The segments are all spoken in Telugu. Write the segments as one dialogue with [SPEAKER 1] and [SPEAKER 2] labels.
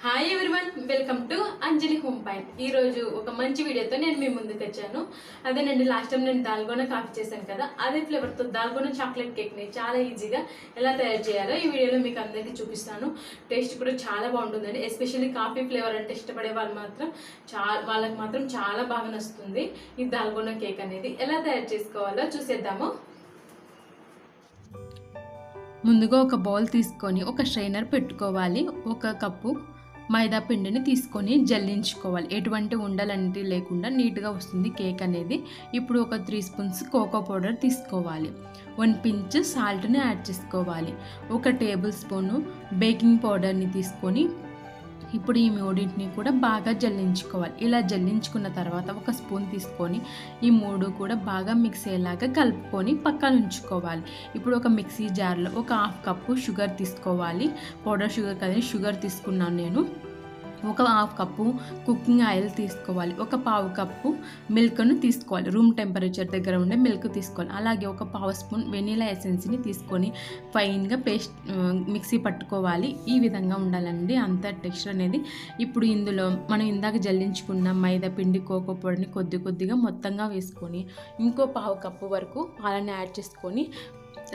[SPEAKER 1] Hi everyone, welcome to Anjali home point. ఈరోజు ఒక మంచి వీడియోతో నేను మీ ముందుకు వచ్చాను. అదేనండి, లాస్ట్ టైం నేను దాల్గోనా కాఫీ చేశాను కదా, అదే ఫ్లేవర్తో దాల్గోనా చాక్లెట్ కేక్ని చాలా ఈజీగా ఎలా తయారు చేయాలో ఈ వీడియోలో మీకు అందరికీ చూపిస్తాను. టేస్ట్ కూడా చాలా బాగుంటుందండి. ఎస్పెషల్లీ కాఫీ ఫ్లేవర్ అంటే ఇష్టపడే వాళ్ళకి మాత్రం చాలా బాగా నచ్చుతుంది ఈ దాల్గోనా కేక్ అనేది. ఎలా తయారు చేసుకోవాలో చూసేద్దాము. ముందుగా ఒక బౌల్ తీసుకొని ఒక స్ట్రైనర్ పెట్టుకోవాలి. ఒక కప్పు మైదా పిండిని తీసుకొని జల్లించుకోవాలి. ఎటువంటి ఉండలంటి లేకుండా నీట్గా వస్తుంది కేక్ అనేది. ఇప్పుడు ఒక 3 స్పూన్స్ కోకో పౌడర్ తీసుకోవాలి. 1 పించ్ సాల్ట్ని యాడ్ చేసుకోవాలి. 1 టేబుల్ స్పూను బేకింగ్ పౌడర్ని తీసుకొని ఇప్పుడు ఈ మూడింటిని కూడా బాగా జల్లించుకోవాలి. ఇలా జల్లించుకున్న తర్వాత ఒక స్పూన్ తీసుకొని ఈ మూడు కూడా బాగా మిక్స్ అయ్యేలాగా కలుపుకొని పక్కన ఉంచుకోవాలి. ఇప్పుడు ఒక మిక్సీ జార్లో ఒక 1/2 కప్పు షుగర్ తీసుకోవాలి. పౌడర్ షుగర్ కదండి, షుగర్ తీసుకున్నాను నేను. ఒక 1/2 కప్పు కుకింగ్ ఆయిల్ తీసుకోవాలి. ఒక 1/4 కప్పు మిల్క్ను తీసుకోవాలి. రూమ్ టెంపరేచర్ దగ్గర ఉండే మిల్క్ తీసుకోవాలి. అలాగే ఒక 1/2 స్పూన్ వెనీలా ఎసెన్స్ని తీసుకొని ఫైన్గా మిక్సీ పట్టుకోవాలి. ఈ విధంగా ఉండాలండి అంత టెక్స్చర్ అనేది. ఇప్పుడు ఇందులో మనం ఇందాక జల్లించుకున్న మైదా పిండి కోకో పౌడర్ని కొద్దిగా మొత్తంగా వేసుకొని ఇంకో 1/2 కప్పు వరకు పాలని యాడ్ చేసుకొని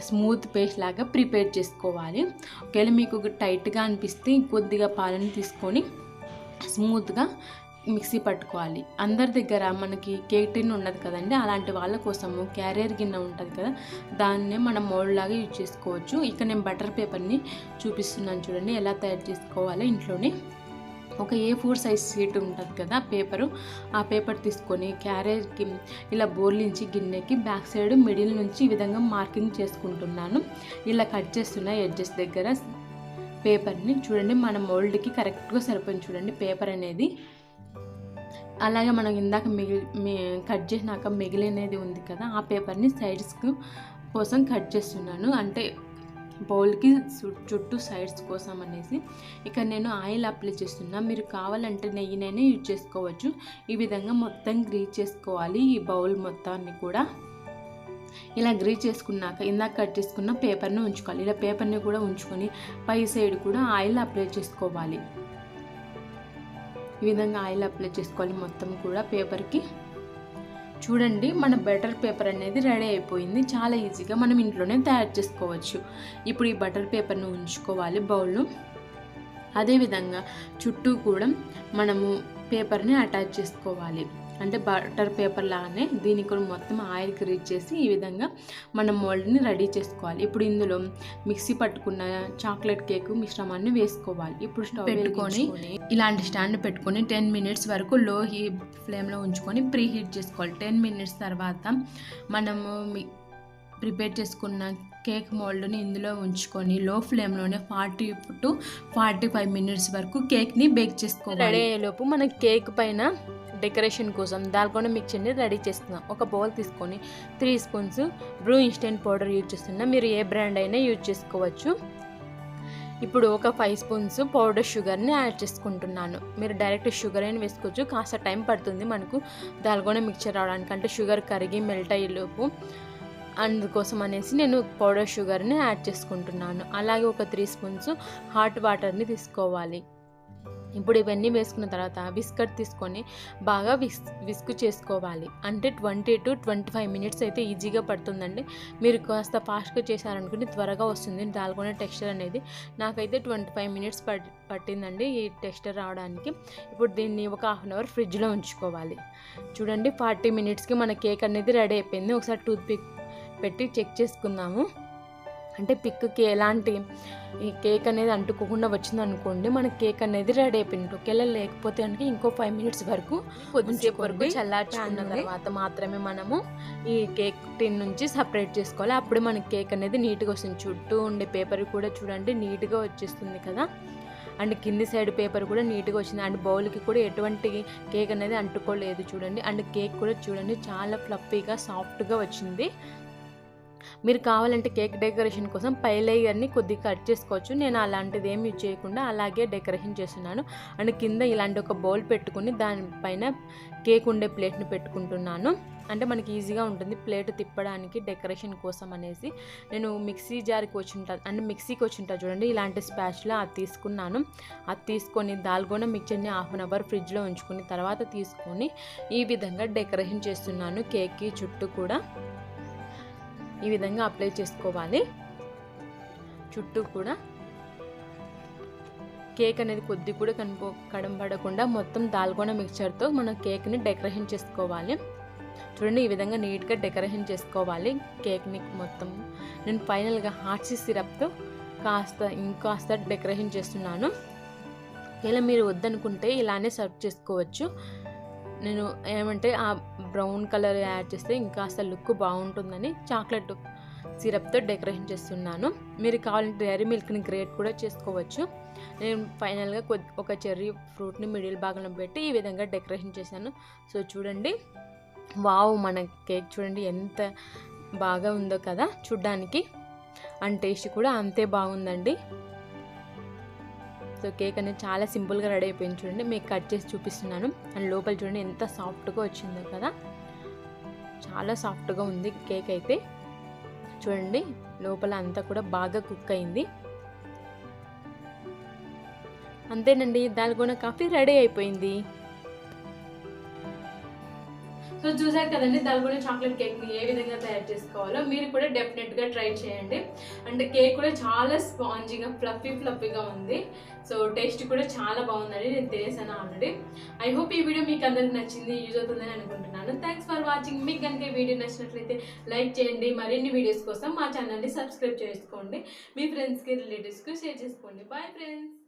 [SPEAKER 1] స్మూత్ పేస్ట్ లాగా ప్రిపేర్ చేసుకోవాలి. ఒకవేళ మీకు టైట్గా అనిపిస్తే కొద్దిగా పాలని తీసుకొని స్మూత్గా మిక్సీ పట్టుకోవాలి. అందరి దగ్గర మనకి కేక్ టిన్ ఉండదు కదండి, అలాంటి వాళ్ళ కోసము క్యారియర్ గిన్నె ఉంటుంది కదా, దాన్నే మనం మోల్డ్ లాగా యూజ్ చేసుకోవచ్చు. ఇక నేను బటర్ పేపర్ని చూపిస్తున్నాను చూడండి ఎలా తయారు చేసుకోవాలో ఇంట్లోనే. ఒక A4 సైజ్ షీట్ ఉంటుంది కదా పేపరు, ఆ పేపర్ తీసుకొని క్యారియర్కి ఇలా బోర్లించి గిన్నెకి బ్యాక్ సైడ్ మిడిల్ నుంచి ఈ విధంగా మార్కింగ్ చేసుకుంటున్నాను. ఇలా కట్ చేస్తున్న ఎడ్జెస్ దగ్గర పేపర్ని చూడండి, మన మోల్డ్కి కరెక్ట్గా సరిపోయింది చూడండి పేపర్ అనేది. అలాగే మనం ఇందాక కట్ చేసినాక మిగిలినది ఉంది కదా, ఆ పేపర్ని సైడ్స్ కోసం కట్ చేస్తున్నాను, అంటే బౌల్కి చుట్టూ సైడ్స్ కోసం అనేసి. ఇక నేను ఆయిల్ అప్లై చేస్తున్నా. మీరు కావాలంటే నెయ్యినైనా యూజ్ చేసుకోవచ్చు. ఈ విధంగా మొత్తం గ్రీజ్ చేసుకోవాలి ఈ బౌల్ మొత్తాన్ని కూడా. ఇలా గ్రీజ్ చేసుకున్నాక ఇందాక కట్ చేసుకున్న పేపర్ని ఉంచుకోవాలి. ఇలా పేపర్ని కూడా ఉంచుకొని పై సైడ్ కూడా ఆయిల్ అప్లై చేసుకోవాలి. ఈ విధంగా ఆయిల్ అప్లై చేసుకోవాలి మొత్తం కూడా పేపర్కి. చూడండి, మన బటర్ పేపర్ అనేది రెడీ అయిపోయింది. చాలా ఈజీగా మనం ఇంట్లోనే తయారు చేసుకోవచ్చు. ఇప్పుడు ఈ బటర్ పేపర్ను ఉంచుకోవాలి బౌల్లో. అదేవిధంగా చుట్టూ కూడా మనము పేపర్ని అటాచ్ చేసుకోవాలి. అంటే బటర్ పేపర్ లాగానే దీనికి కూడా మొత్తం ఆయిల్ గ్రీజ్ చేసి ఈ విధంగా మనం మోల్డ్ని రెడీ చేసుకోవాలి. ఇప్పుడు ఇందులో మిక్సీ పట్టుకున్న చాక్లెట్ కేక్ మిశ్రమాన్ని వేసుకోవాలి. ఇప్పుడు స్టవ్ పెట్టుకొని ఇలాంటి స్టాండ్ పెట్టుకొని 10 మినిట్స్ వరకు లో ఫ్లేమ్లో ఉంచుకొని ప్రీ హీట్ చేసుకోవాలి. 10 మినిట్స్ తర్వాత మనము ప్రిపేర్ చేసుకున్న కేక్ మోల్డ్ని ఇందులో ఉంచుకొని లో ఫ్లేమ్లోనే 40 to 45 మినిట్స్ వరకు కేక్ని బేక్ చేసుకోవాలి. రెడీ అయ్యేలోపు మన కేక్ పైన డెకరేషన్ కోసం దాల్గోనా మిక్చర్ని రెడీ చేస్తున్నాం. ఒక బౌల్ తీసుకొని 3 spoons Bru instant powder use చేస్తున్నా. మీరు ఏ బ్రాండ్ అయినా యూజ్ చేసుకోవచ్చు. ఇప్పుడు ఒక 5 స్పూన్స్ పౌడర్ షుగర్ని యాడ్ చేసుకుంటున్నాను. మీరు డైరెక్ట్ షుగర్ అయినా వేసుకోవచ్చు, కాస్త టైం పడుతుంది మనకు దాల్గోనా మిక్చర్ రావడానికి, అంటే షుగర్ కరిగి మెల్ట్ అయ్యేలోపు. అందుకోసం అనేసి నేను పౌడర్ షుగర్ని యాడ్ చేసుకుంటున్నాను. అలాగే ఒక 3 స్పూన్స్ హాట్ వాటర్ని తీసుకోవాలి. ఇప్పుడు ఇవన్నీ వేసుకున్న తర్వాత విస్కర్ తీసుకొని బాగా విస్క్ చేసుకోవాలి. అంటే 20 to 25 మినిట్స్ అయితే ఈజీగా పడుతుందండి. మీరు కాస్త ఫాస్ట్గా చేశారనుకుంటే త్వరగా వస్తుంది దాల్గోనా టెక్స్చర్ అనేది. నాకైతే 25 మినిట్స్ పట్టిందండి ఈ టెక్స్చర్ రావడానికి. ఇప్పుడు దీన్ని ఒక 1/2 అవర్ ఫ్రిడ్జ్లో ఉంచుకోవాలి. చూడండి, 40 మినిట్స్కి మన కేక్ అనేది రెడీ అయిపోయింది. ఒకసారి టూత్ పిక్ పెట్టి చెక్ చేసుకుందాము. అంటే పిక్కి ఎలాంటి ఈ కేక్ అనేది అంటుకోకుండా వచ్చింది అనుకోండి, మన కేక్ అనేది రెడీ అయిపోయింది. ఒకవేళ లేకపోతే అంటే ఇంకో 5 మినిట్స్ వరకు కొద్దిసేపు వరకు చల్లార్చుకున్న తర్వాత మాత్రమే మనము ఈ కేక్ టిన్ నుంచి సపరేట్ చేసుకోవాలి. అప్పుడే మన కేక్ అనేది నీట్గా వస్తుంది. చుట్టూ ఉండే పేపర్ కూడా చూడండి నీట్గా వచ్చేస్తుంది కదా, అండ్ కింది సైడ్ పేపర్ కూడా నీట్గా వచ్చింది. అండ్ బౌల్కి కూడా ఎటువంటి కేక్ అనేది అంటుకోలేదు చూడండి. అండ్ కేక్ కూడా చూడండి చాలా ఫ్లఫీగా సాఫ్ట్గా వచ్చింది. మీరు కావాలంటే కేక్ డెకరేషన్ కోసం పై లేయర్ని కొద్దిగా కట్ చేసుకోవచ్చు. నేను అలాంటిది ఏమి యూజ్ చేయకుండా అలాగే డెకరేషన్ చేస్తున్నాను. అండ్ కింద ఇలాంటి ఒక బౌల్ పెట్టుకుని దానిపైన కేక్ ఉండే ప్లేట్ని పెట్టుకుంటున్నాను. అంటే మనకి ఈజీగా ఉంటుంది ప్లేట్ తిప్పడానికి డెకరేషన్ కోసం అనేసి నేను మిక్సీకి వచ్చి ఉంటా చూడండి, ఇలాంటి స్పాచ్లా అది తీసుకున్నాను. అది తీసుకొని దాల్గోనా మిక్చర్ని హాఫ్ అన్ అవర్ ఫ్రిడ్జ్లో ఉంచుకుని తర్వాత తీసుకొని ఈ విధంగా డెకరేషన్ చేస్తున్నాను. కేక్కి చుట్టూ కూడా ఈ విధంగా అప్లై చేసుకోవాలి. చుట్టూ కూడా కేక్ అనేది కొద్ది కూడా కనపడకుండా మొత్తం దాల్గోనా మిక్చర్తో మనం కేక్ని డెకరేషన్ చేసుకోవాలి. చూడండి, ఈ విధంగా నీట్గా డెకరేషన్ చేసుకోవాలి కేక్ని మొత్తం. నేను ఫైనల్గా హార్సీ సిరప్తో ఇంకాస్త డెకరేషన్ చేస్తున్నాను. ఇలా మీరు వద్దనుకుంటే ఇలానే సర్వ్ చేసుకోవచ్చు. నేను ఏమంటే ఆ బ్రౌన్ కలర్ యాడ్ చేస్తే ఇంకాస్త లుక్ బాగుంటుందని చాక్లెట్ సిరప్తో డెకరేషన్ చేస్తున్నాను. మీరు కావాలంటే డైరీ మిల్క్ని గ్రేట్ కూడా చేసుకోవచ్చు. నేను ఫైనల్గా ఒక చెర్రీ ఫ్రూట్ని మిడిల్ భాగంలో పెట్టి ఈ విధంగా డెకరేషన్ చేశాను. సో చూడండి, వావ్, మన కేక్ చూడండి ఎంత బాగా ఉందో కదా చూడ్డానికి, అండ్ టేస్ట్ కూడా అంతే బాగుందండి. సో కేక్ అనేది చాలా సింపుల్గా రెడీ అయిపోయింది. చూడండి, మీకు కట్ చేసి చూపిస్తున్నాను. అండ్ లోపల చూడండి ఎంత సాఫ్ట్గా వచ్చిందో కదా, చాలా సాఫ్ట్గా ఉంది కేక్ అయితే. చూడండి, లోపల అంతా కూడా బాగా కుక్ అయింది. అంతేనండి, దాల్గోనా కాఫీ రెడీ అయిపోయింది. సో చూసారు కదండి, దాల్గోనా చాక్లెట్ కేక్ని ఏ విధంగా తయారు చేసుకోవాలో మీరు కూడా డెఫినెట్గా ట్రై చేయండి. అంటే కేక్ కూడా చాలా స్పాంజీగా ఫ్లఫీగా ఉంది. సో టేస్ట్ కూడా చాలా బాగుందండి, నేను తినేసాను ఆల్రెడీ. ఐ హోప్ ఈ వీడియో మీకు అందరికి నచ్చింది, యూజ్ అవుతుందని అనుకుంటున్నాను. Thanks for watching. మీకు కనుక ఈ వీడియో నచ్చినట్లయితే లైక్ చేయండి. మరిన్ని వీడియోస్ కోసం మా ఛానల్ని సబ్స్క్రైబ్ చేసుకోండి. మీ ఫ్రెండ్స్కి రిలేటివ్స్కి షేర్ చేసుకోండి. Bye friends.